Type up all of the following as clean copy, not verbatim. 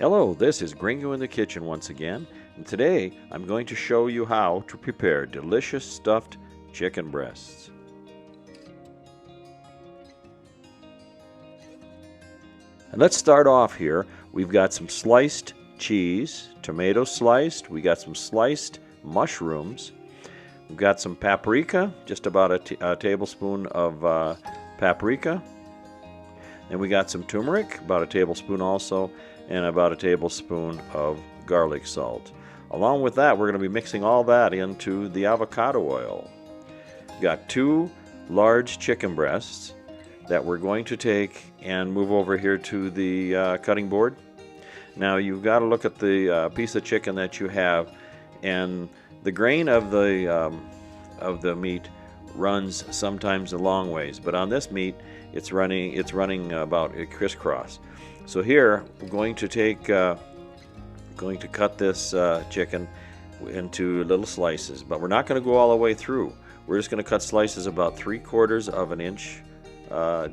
Hello, this is Gringo in the Kitchen once again, and today I'm going to show you how to prepare delicious stuffed chicken breasts. And let's start off here. We've got some sliced cheese, tomato sliced, we got some sliced mushrooms, we've got some paprika, just about a tablespoon of paprika, and we got some turmeric, about a tablespoon also, and about a tablespoon of garlic salt. Along with that, we're going to be mixing all that into the avocado oil. We've got 2 large chicken breasts that we're going to take and move over here to the cutting board. Now you've got to look at the piece of chicken that you have, and the grain of the meat runs sometimes a long ways, but on this meat it's running about a crisscross. So here we're going to cut this chicken into little slices, but we're not going to go all the way through. We're just going to cut slices about 3/4 of an inch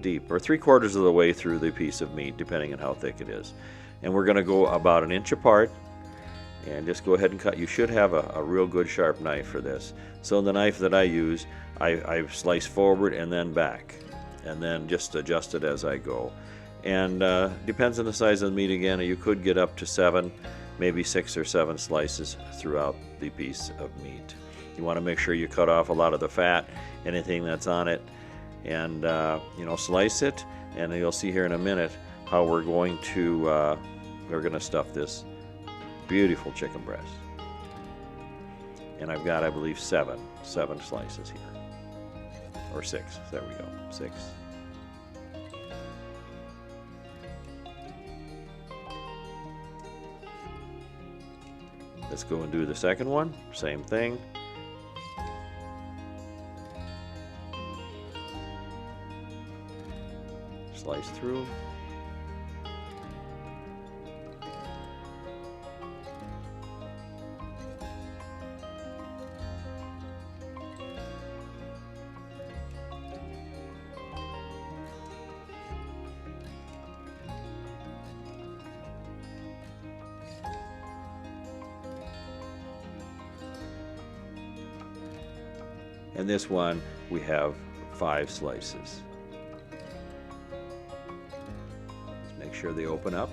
deep, or 3/4 of the way through the piece of meat, depending on how thick it is. And we're going to go about an inch apart and just go ahead and cut. You should have a real good sharp knife for this. So the knife that I use, I slice forward and then back, and then just adjust it as I go. And depends on the size of the meat again. You could get up to 7, maybe 6 or 7 slices throughout the piece of meat. You want to make sure you cut off a lot of the fat, anything that's on it, and slice it. And you'll see here in a minute how we're going to stuff this beautiful chicken breast. And I've got, I believe, 7 slices here, or 6. There we go, 6. Let's go and do the second one. Same thing. Slice through. And this one, we have 5 slices. Just make sure they open up.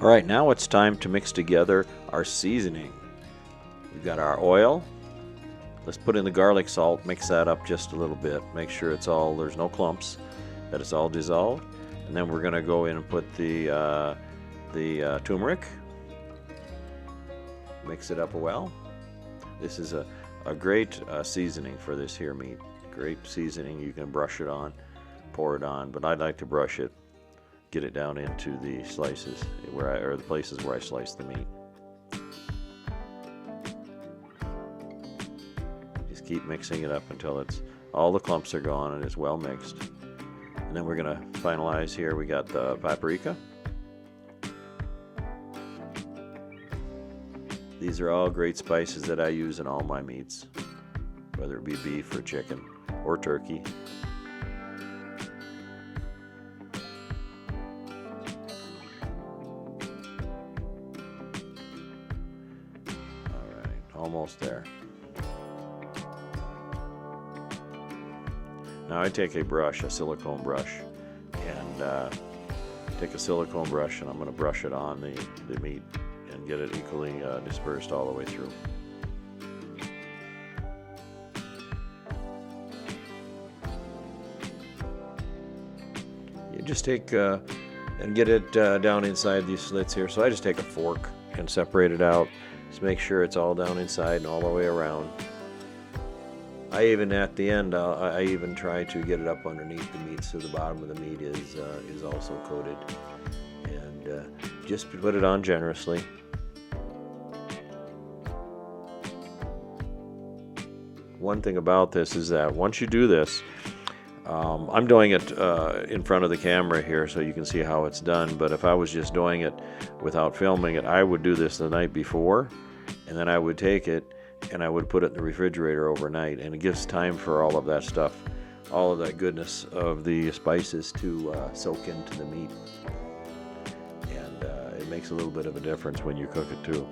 All right, now it's time to mix together our seasoning. We've got our oil. Let's put in the garlic salt, mix that up just a little bit. Make sure there's no clumps, that it's all dissolved. And then we're gonna go in and put the turmeric. Mix it up well. This is a great seasoning for this here meat. Great seasoning. You can brush it on, pour it on, but I'd like to brush it, get it down into the slices or the places where I slice the meat. Just keep mixing it up until all the clumps are gone and it's well mixed. And then we're gonna finalize here. We got the paprika. These are all great spices that I use in all my meats, whether it be beef or chicken or turkey. All right, almost there. Now I take a silicone brush, and take a silicone brush, and I'm going to brush it on the meat and get it equally dispersed all the way through. You just take and get it down inside these slits here. So I just take a fork and separate it out. Just make sure it's all down inside and all the way around. I even at the end, I even try to get it up underneath the meat so the bottom of the meat is also coated. And just put it on generously. One thing about this is that once you do this, I'm doing it in front of the camera here so you can see how it's done, but if I was just doing it without filming it, I would do this the night before, and then I would take it and I would put it in the refrigerator overnight, and it gives time for all of that stuff all of that goodness of the spices to soak into the meat. And it makes a little bit of a difference when you cook it too.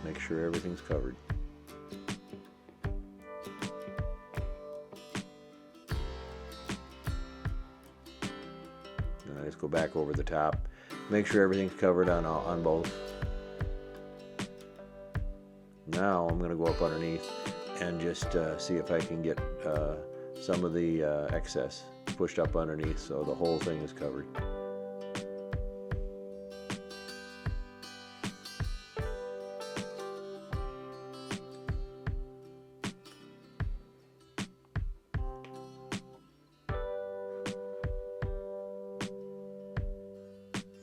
Make sure everything's covered. Let's go back over the top. Make sure everything's covered on both. Now I'm going to go up underneath and just see if I can get some of the excess pushed up underneath so the whole thing is covered.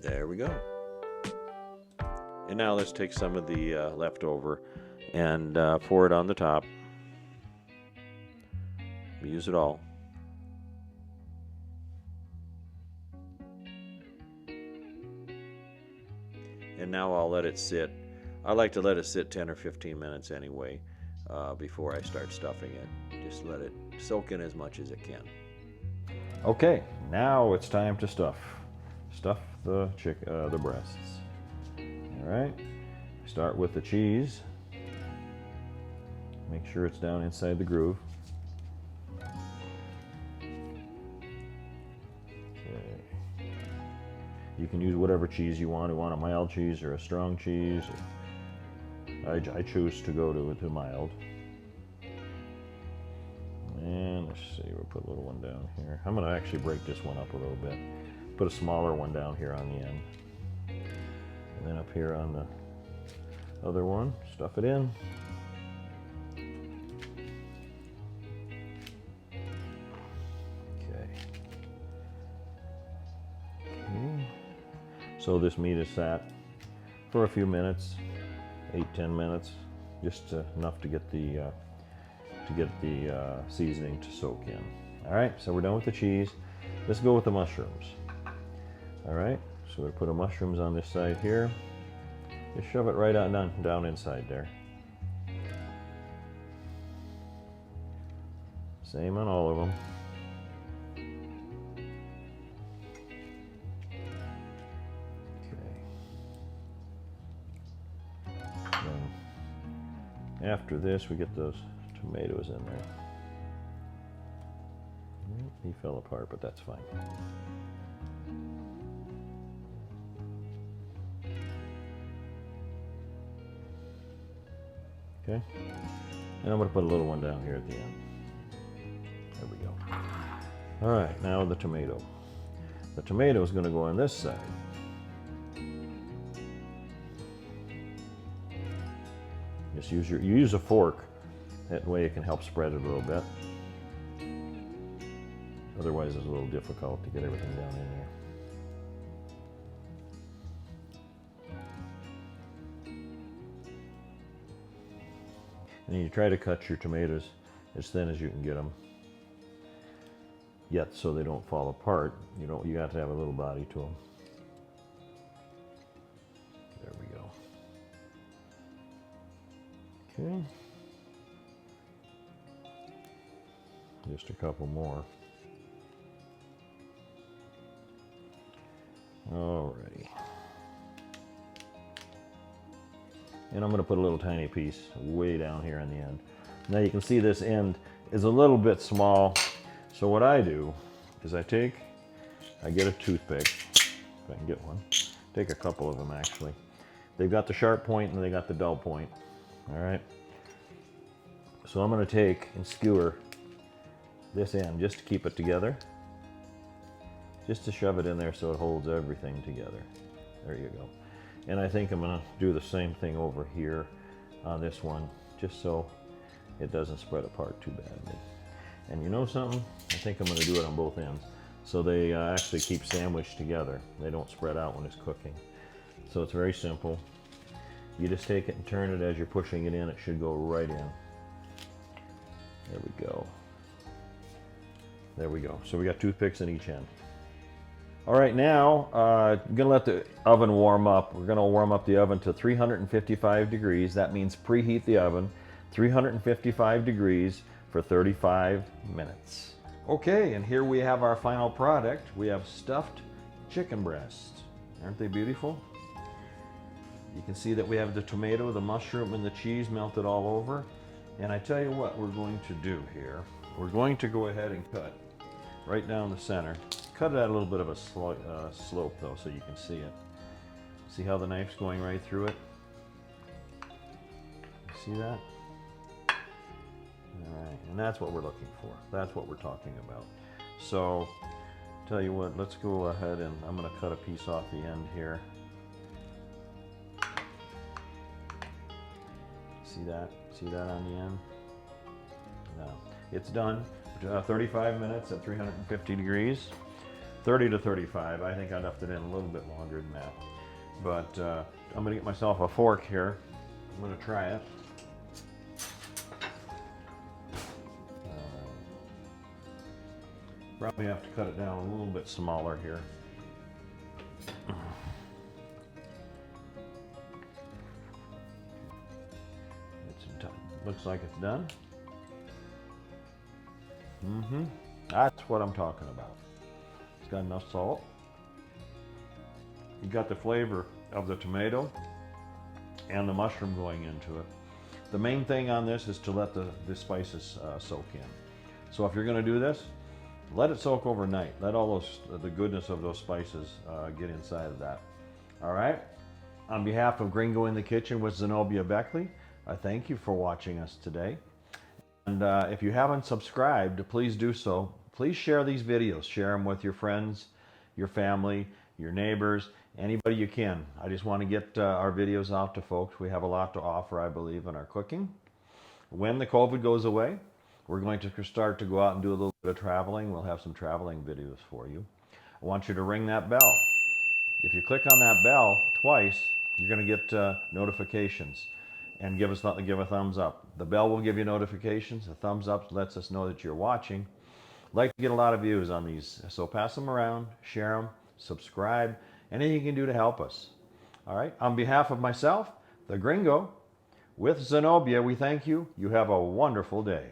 There we go. And now let's take some of the leftover and pour it on the top. Use it all. And now I'll let it sit. I like to let it sit 10 or 15 minutes anyway before I start stuffing it. Just let it soak in as much as it can. Okay, now it's time to stuff. Stuff the breasts. All right. Start with the cheese. Make sure it's down inside the groove. Okay. You can use whatever cheese you want. You want a mild cheese or a strong cheese. I choose to go to mild. And let's see, we'll put a little one down here. I'm going to actually break this one up a little bit. Put a smaller one down here on the end. And then up here on the other one, stuff it in. Okay. So this meat is sat for a few minutes, 8-10 minutes, just enough to get the seasoning to soak in. All right, so we're done with the cheese. Let's go with the mushrooms. All right, so we're gonna put the mushrooms on this side here. Just shove it right on down inside there. Same on all of them. Okay. Then after this, we get those tomatoes in there. He fell apart, but that's fine. Okay, and I'm going to put a little one down here at the end. There we go. All right, now the tomato. The tomato is going to go on this side. Just use a fork. That way it can help spread it a little bit. Otherwise it's a little difficult to get everything down in there. And you try to cut your tomatoes as thin as you can get them, yet so they don't fall apart. You got to have a little body to them. There we go. Okay. Just a couple more. Alrighty. And I'm going to put a little tiny piece way down here on the end. Now you can see this end is a little bit small. So what I do is I get a toothpick, if I can get one. Take a couple of them actually. They've got the sharp point and they got the dull point. All right. So I'm going to take and skewer this end just to keep it together. Just to shove it in there so it holds everything together. There you go. And I think I'm going to do the same thing over here on this one, just so it doesn't spread apart too badly. And you know something? I think I'm going to do it on both ends, so they actually keep sandwiched together. They don't spread out when it's cooking. So it's very simple. You just take it and turn it as you're pushing it in. It should go right in. There we go. There we go. So we got toothpicks in each end. All right, now I'm gonna let the oven warm up. We're gonna warm up the oven to 355 degrees. That means preheat the oven, 355 degrees for 35 minutes. Okay, and here we have our final product. We have stuffed chicken breasts. Aren't they beautiful? You can see that we have the tomato, the mushroom, and the cheese melted all over. And I tell you what we're going to do here. We're going to go ahead and cut right down the center. Cut it at a little bit of a slope though, so you can see it. See how the knife's going right through it? You see that? All right, and that's what we're looking for. That's what we're talking about. So, tell you what, let's go ahead and I'm gonna cut a piece off the end here. See that? See that on the end? No, it's done. 35 minutes at 350 degrees. 30 to 35. I think I left it in a little bit longer than that. But I'm gonna get myself a fork here. I'm gonna try it. Probably have to cut it down a little bit smaller here. It's done. Looks like it's done. That's what I'm talking about. It's got enough salt. You got the flavor of the tomato and the mushroom going into it. The main thing on this is to let the spices soak in. So if you're going to do this, let it soak overnight. Let all the goodness of those spices get inside of that. All right. On behalf of Gringo in the Kitchen with Zenobia Beckley, I thank you for watching us today. And if you haven't subscribed, please do so. Please share these videos. Share them with your friends, your family, your neighbors, anybody you can. I just want to get our videos out to folks. We have a lot to offer, I believe, in our cooking. When the COVID goes away, we're going to start to go out and do a little bit of traveling. We'll have some traveling videos for you. I want you to ring that bell. If you click on that bell twice, you're going to get notifications. And give a thumbs up. The bell will give you notifications. A thumbs up lets us know that you're watching. I'd like to get a lot of views on these, so pass them around, share them, subscribe, anything you can do to help us. All right, on behalf of myself, the Gringo, with Zenobia, we thank you. You have a wonderful day.